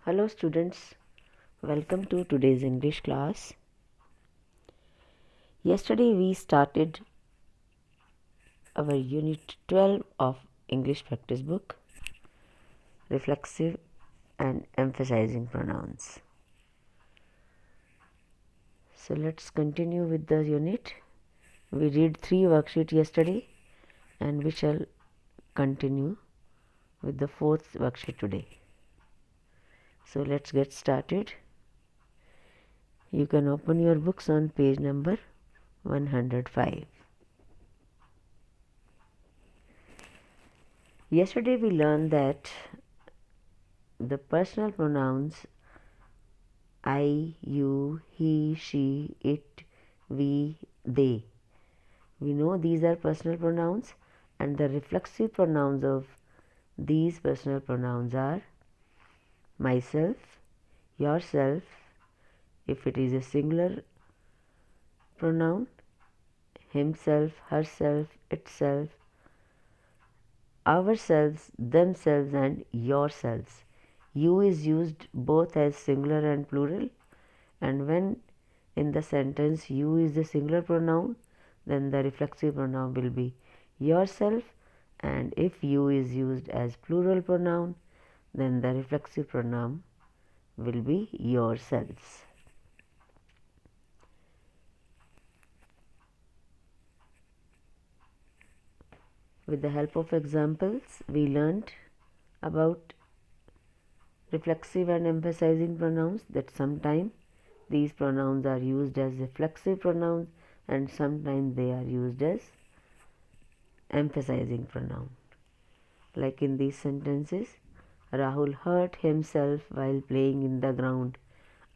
Hello students, welcome to today's English class. Yesterday we started our unit 12 of English practice book, Reflexive and Emphasizing Pronouns. So let's continue with the unit. We did 3 worksheets yesterday and we shall continue with the 4th worksheet today. So let's get started. You can open your books on page number 105. Yesterday we learned that the personal pronouns I, you, he, she, it, we, they. We know these are personal pronouns, and the reflexive pronouns of these personal pronouns are myself, yourself, if it is a singular pronoun, himself, herself, itself, ourselves, themselves, and yourselves. You is used both as singular and plural, and when in the sentence you is the singular pronoun, then the reflexive pronoun will be yourself, and if you is used as plural pronoun, then the reflexive pronoun will be yourselves. With the help of examples, we learned about reflexive and emphasizing pronouns, that sometimes these pronouns are used as reflexive pronouns and sometimes they are used as emphasizing pronoun. Like in these sentences, Rahul hurt himself while playing in the ground.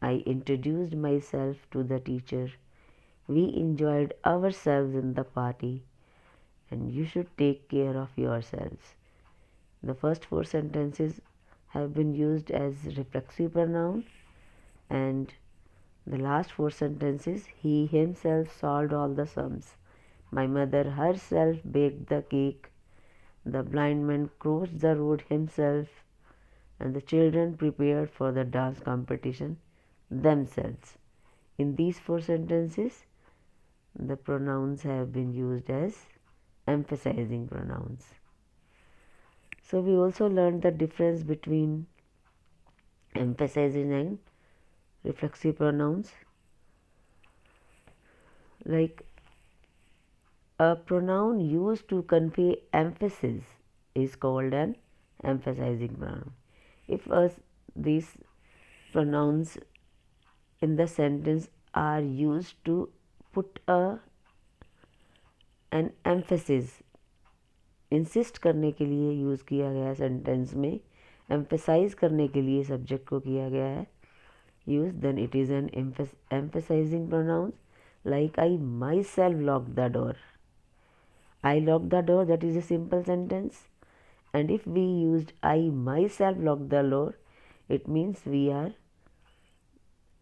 I introduced myself to the teacher. We enjoyed ourselves in the party, and you should take care of yourselves. The first 4 sentences have been used as reflexive pronoun, and the last 4 sentences, he himself solved all the sums. My mother herself baked the cake. The blind man crossed the road himself, and the children prepared for the dance competition themselves. In these 4 sentences, the pronouns have been used as emphasizing pronouns. So we also learned the difference between emphasizing and reflexive pronouns. Like a pronoun used to convey emphasis is called an emphasizing pronoun. If these pronouns in the sentence are used to put an emphasis, insist करने के लिए use किया गया sentence में, emphasise करने के लिए subject को किया गया है use, then it is an emphasising pronouns. Like I myself lock the door. I locked the door, that is a simple sentence. And if we used I myself locked the door, it means we are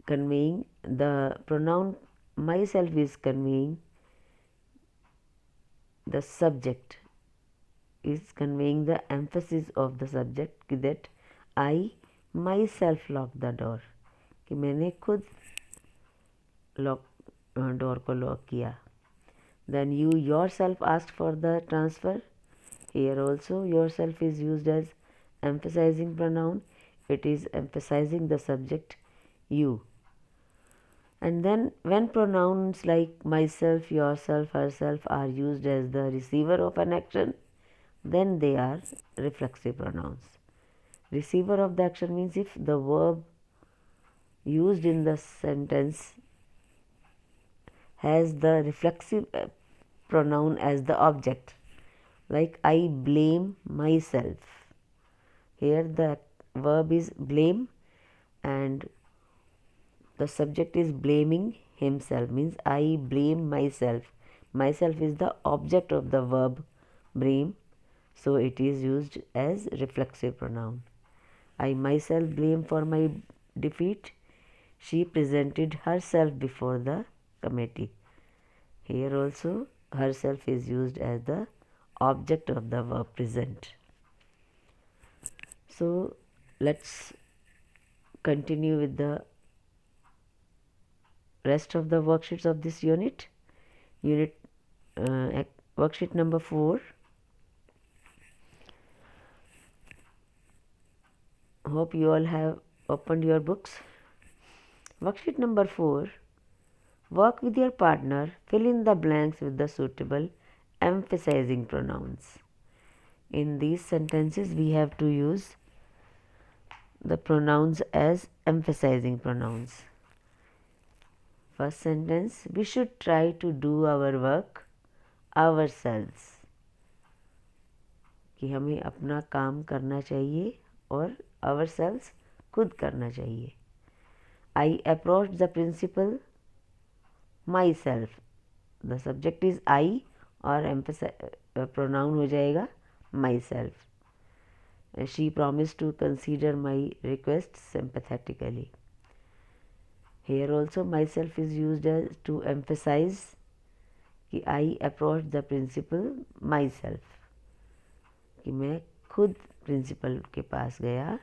conveying, the pronoun myself is conveying the subject, is conveying the emphasis of the subject, that I myself locked the door, कि मैंने खुद door को lock किया. Then you yourself asked for the transfer. Here also yourself is used as emphasizing pronoun. It is emphasizing the subject you. And then when pronouns like myself, yourself, herself are used as the receiver of an action, then they are reflexive pronouns. Receiver of the action means if the verb used in the sentence has the reflexive pronoun as the object. Like I blame myself. Here the verb is blame and the subject is blaming himself, means I blame myself. Myself is the object of the verb blame, so it is used as reflexive pronoun. I myself blame for my defeat. She presented herself before the committee. Here also herself is used as the object of the verb present. So let's continue with the rest of the worksheets of this unit. Worksheet number 4. Hope you all have opened your books. Worksheet number 4. Work with your partner. Fill in the blanks with the suitable emphasizing pronouns. In these sentences, we have to use the pronouns as emphasizing pronouns. First sentence, we should try to do our work ourselves. कि हमें अपना काम करना चाहिए और ourselves खुद करना चाहिए. I approached the principal myself. The subject is I और pronoun हो जाएगा myself. She promised to consider my request sympathetically. Here also myself is used as to emphasize कि I approached the principal myself. कि मैं खुद principal के पास गया.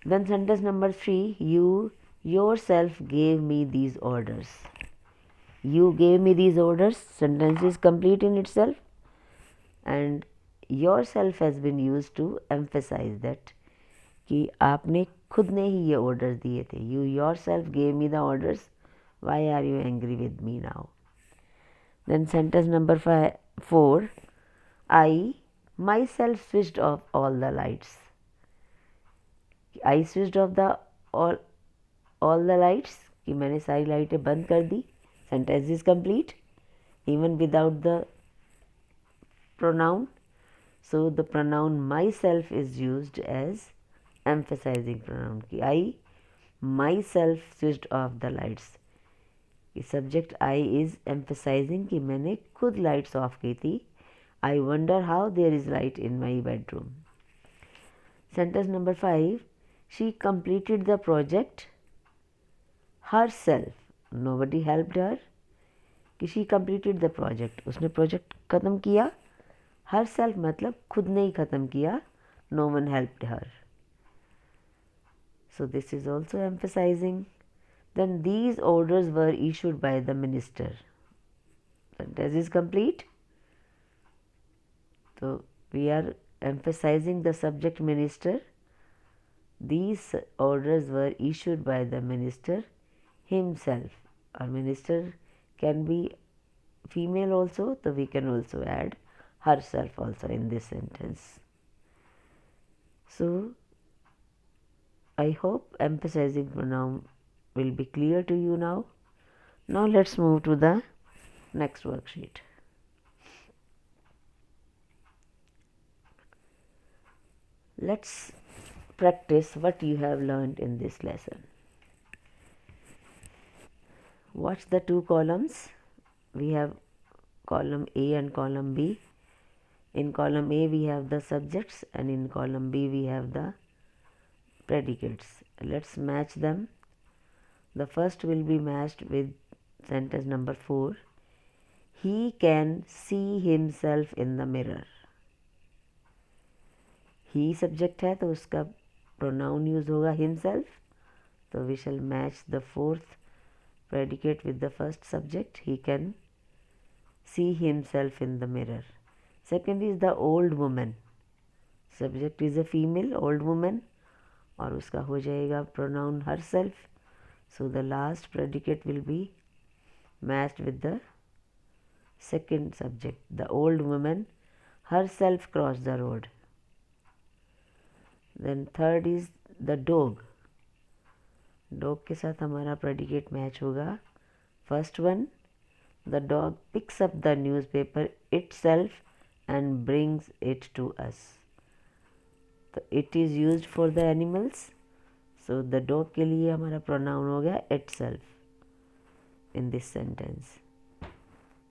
Then sentence number 3, you yourself gave me these orders. You gave me these orders. Sentence is complete in itself, and yourself has been used to emphasize that कि आपने खुद ने ही ये orders दिए थे. You yourself gave me the orders. Why are you angry with me now? Then sentence number 4, I myself switched off all the lights. I switched off all the lights कि मैंने सारी लाइटें बंद कर दी. Sentence is complete even without the pronoun. So the pronoun myself is used as emphasizing pronoun कि I myself switched off the lights. कि subject I is emphasizing कि मैंने खुद lights off की थी. I wonder how there is light in my bedroom. Sentence number 5, she completed the project herself. Nobody helped her. कि she completed the project. उसने project ख़त्म किया. Herself मतलब खुद ने ही ख़त्म किया. No one helped her. So this is also emphasizing. Then these orders were issued by the minister. Sentence is complete. So we are emphasizing the subject minister. These orders were issued by the minister himself. Our minister can be female also, so we can also add herself also in this sentence. So I hope emphasizing pronoun will be clear to you now. Now let's move to the next worksheet. Let's practice what you have learned in this lesson. Watch the two columns. We have column A and column B. In column A we have the subjects and in column B we have the predicates. Let's match them. The first will be matched with sentence number 4. He can see himself in the mirror. He subject है तो उसका pronoun use होगा himself. So we shall match the fourth predicate with the first subject. He can see himself in the mirror. Second is the old woman. Subject is a female, old woman, और उसका हो जाएगा pronoun herself. So the last predicate will be matched with the second subject. The old woman herself crossed the road. Then third is the dog. Dog के साथ हमारा predicate match होगा. First one, the dog picks up the newspaper itself and brings it to us. So it is used for the animals. So the dog के लिए हमारा pronoun हो गया itself in this sentence.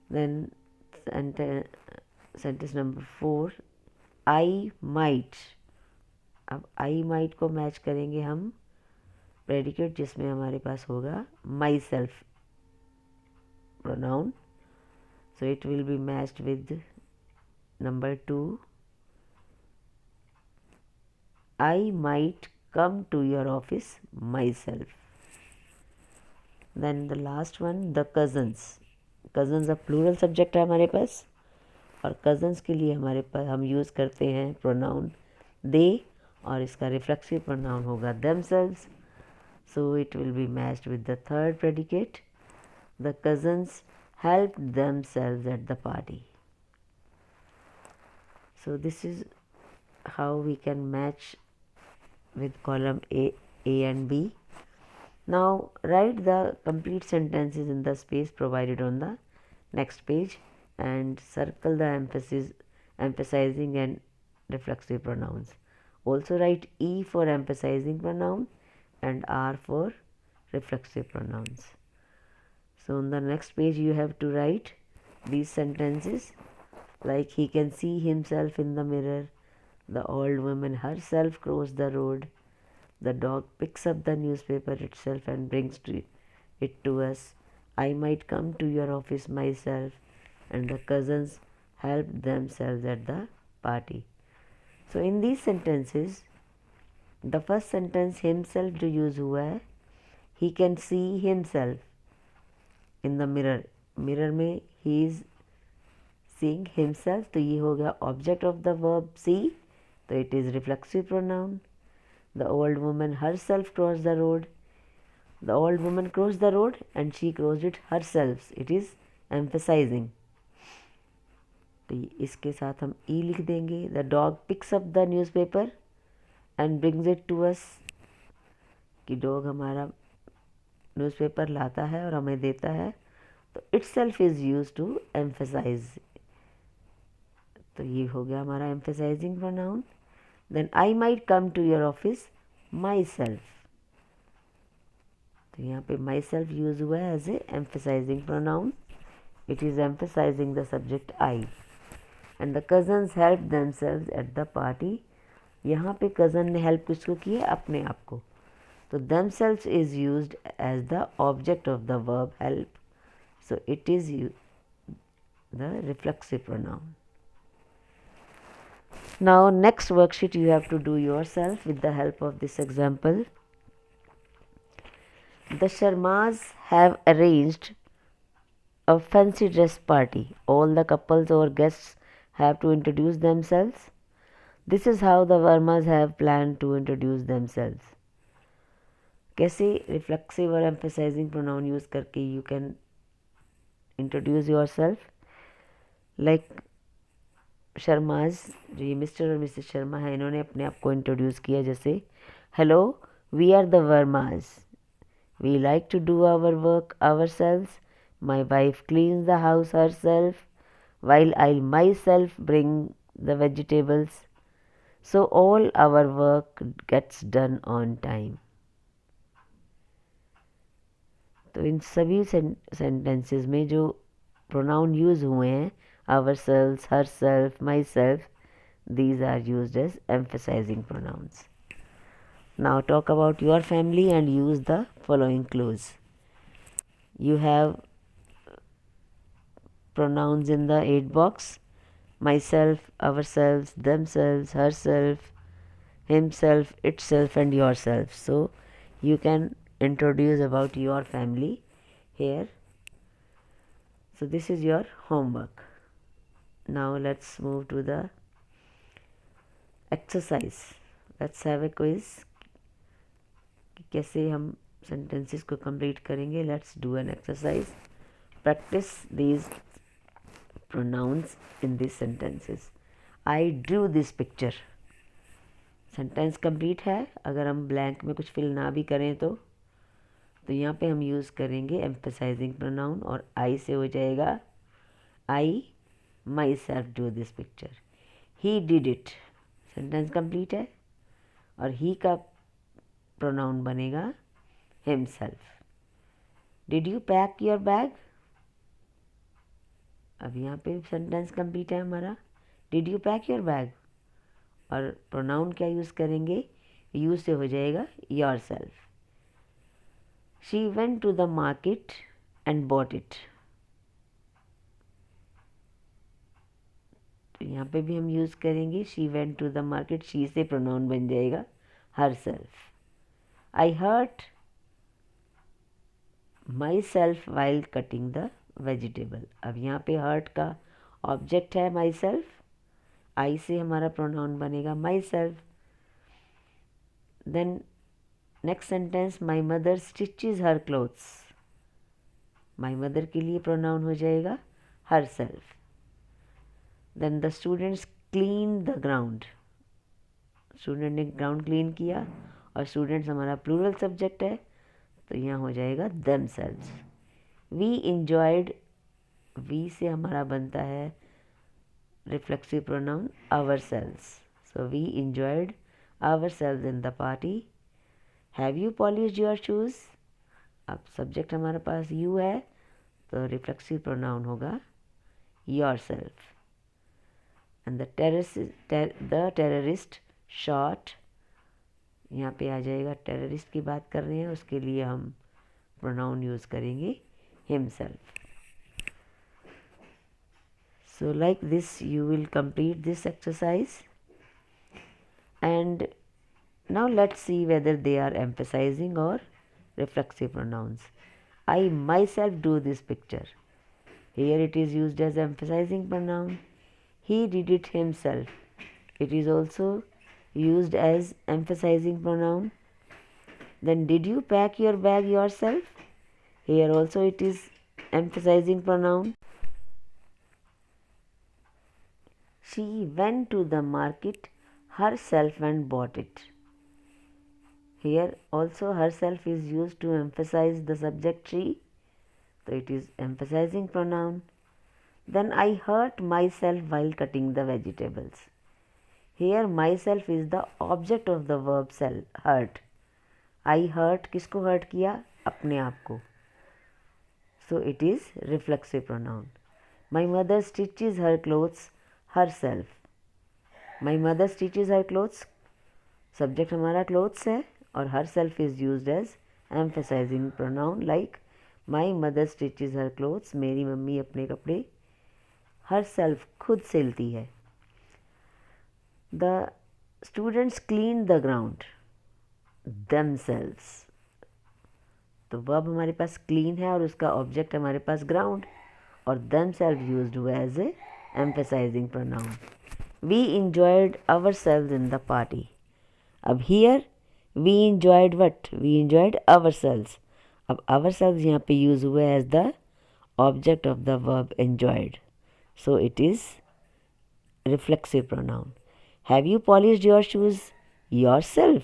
Then sentence number 4, I might. अब I might को match करेंगे हम predicate जिसमें हमारे पास होगा myself pronoun. So it will be matched with number 2. I might come to your office myself. Then the last one, the cousins. Cousins अब plural subject है हमारे पास, और cousins के लिए हमारे पास हम यूज़ करते हैं pronoun they, और इसका reflexive pronoun होगा themselves. So it will be matched with the third predicate. The cousins helped themselves at the party. So this is how we can match with column A and B. Now write the complete sentences in the space provided on the next page and circle the emphasizing and reflexive pronouns. Also write E for emphasizing pronoun and R for reflexive pronouns. So on the next page you have to write these sentences like he can see himself in the mirror, the old woman herself crossed the road, the dog picks up the newspaper itself and brings it to us, I might come to your office myself, and the cousins helped themselves at the party. So in these sentences, the first sentence himself जो use हुआ है, he can see himself in the mirror. Mirror में he is seeing himself, तो ये हो गया object of the verb see, तो it is reflexive pronoun. The old woman herself crossed the road. The old woman crossed the road and she crossed it herself. It is emphasizing. तो इसके साथ हम E लिख देंगे. The dog picks up the newspaper and brings it to us. कि dog हमारा newspaper लाता है और हमें देता है, तो itself is used to emphasize. तो ये हो गया हमारा emphasizing pronoun. Then I might come to your office myself. तो यहाँ पे myself यूज़ हुआ है as a emphasizing pronoun. It is emphasizing the subject I. And the cousins helped themselves at the party. यहाँ पे cousin ने help किसको की है? अपने आप को. तो themselves is used as the object of the verb help. So it is the reflexive pronoun. Now next worksheet you have to do yourself with the help of this example. The Sharmas have arranged a fancy dress party. All the couples or guests have to introduce themselves. This is how the Vermas have planned to introduce themselves. कैसे reflexive और emphasizing pronoun use करके you can introduce yourself. Like Sharma's, जो ये mister और Mrs Sharma है, इन्होंने अपने आप को इंट्रोड्यूस किया जैसे hello, we are the Vermas, we like to do our work ourself, my wife cleans the house herself, while I myself bring the vegetables, so all our work gets done on time. तो इन सभी sentences में जो pronoun use हुए हैं, ourselves, herself, myself, these are used as emphasizing pronouns. Now talk about your family and use the following clues. You have pronouns in the 8 box: myself, ourselves, themselves, herself, himself, itself and yourself. So you can introduce about your family here. So this is your homework. Now let's move to the exercise. Let's have a quiz. कैसे हम sentences को complete करेंगे. Let's do an exercise. Practice these pronouns in these sentences. I drew this picture. Sentence complete है. अगर हम blank में कुछ fill ना भी करें तो यहाँ पे हम यूज़ करेंगे emphasizing pronoun और I से हो जाएगा I myself drew this picture. He did it. Sentence complete है और ही का प्रोनाउन बनेगा himself. Did you pack your bag? अब यहाँ पे सेंटेंस कंप्लीट है हमारा. Did you pack your bag? और प्रोनाउन क्या यूज़ करेंगे? यूज से हो जाएगा yourself. She went to the market and bought it. यहाँ पे भी हम यूज़ करेंगे she went to the market. She से प्रोनाउन बन जाएगा herself. I hurt myself while cutting the vegetable. अब यहाँ पे hurt का ऑब्जेक्ट है myself. I से हमारा प्रोनाउन बनेगा myself. Then next sentence, my mother stitches her clothes. My mother के लिए प्रोनाउन हो जाएगा herself. Then the students clean the ground. Student ने ग्राउंड क्लीन किया और स्टूडेंट्स हमारा प्लूरल सब्जेक्ट है तो यहाँ हो जाएगा themselves. We enjoyed, we से हमारा बनता है reflexive pronoun ourselves. So we enjoyed ourselves in the party. Have you polished your shoes? अब सब्जेक्ट हमारे पास you है तो रिफ्लेक्सिव प्रोनाउन होगा yourself. And the terrorist shot, यहाँ पे आ जाएगा टेररिस्ट की बात कर रहे हैं उसके लिए हम प्रोनाउन यूज़ करेंगे himself. So like this you will complete this exercise and now let's see whether they are emphasizing or reflexive pronouns. I myself do this picture. Here it is used as emphasizing pronoun. He did it himself. It is also used as emphasizing pronoun. Then did you pack your bag yourself? Here also it is emphasizing pronoun. She went to the market herself and bought it. Here also herself is used to emphasize the subject she. So it is emphasizing pronoun. Then I hurt myself while cutting the vegetables. Here myself is the object of the verb hurt. I hurt किसको hurt किया? अपने आप को. So it is reflexive pronoun. My mother stitches her clothes herself. My mother stitches her clothes. Subject हमारा clothes है और herself is used as emphasizing pronoun like my mother stitches her clothes. मेरी mummy अपने कपड़े herself खुद सिलती है. The students cleaned the ground themselves. तो verb हमारे पास clean है और उसका object हमारे पास ground और themselves used हुआ as a emphasizing pronoun. We enjoyed ourselves in the party. अब here we enjoyed what? We enjoyed ourselves. अब ourselves यहाँ पे use हुआ as the object of the verb enjoyed. So it is reflexive pronoun. Have you polished your shoes yourself?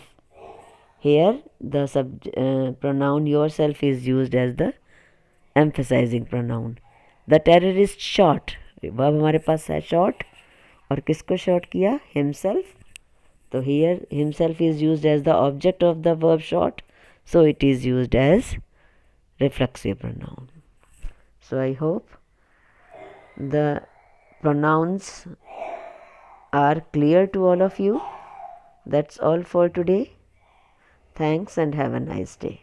Here the pronoun yourself is used as the emphasizing pronoun. The terrorist shot. verb हमारे पास है shot और किसको shot किया? Himself. तो here himself is used as the object of the verb shot. So it is used as reflexive pronoun. So I hope the pronouns are clear to all of you. That's all for today. Thanks and have a nice day.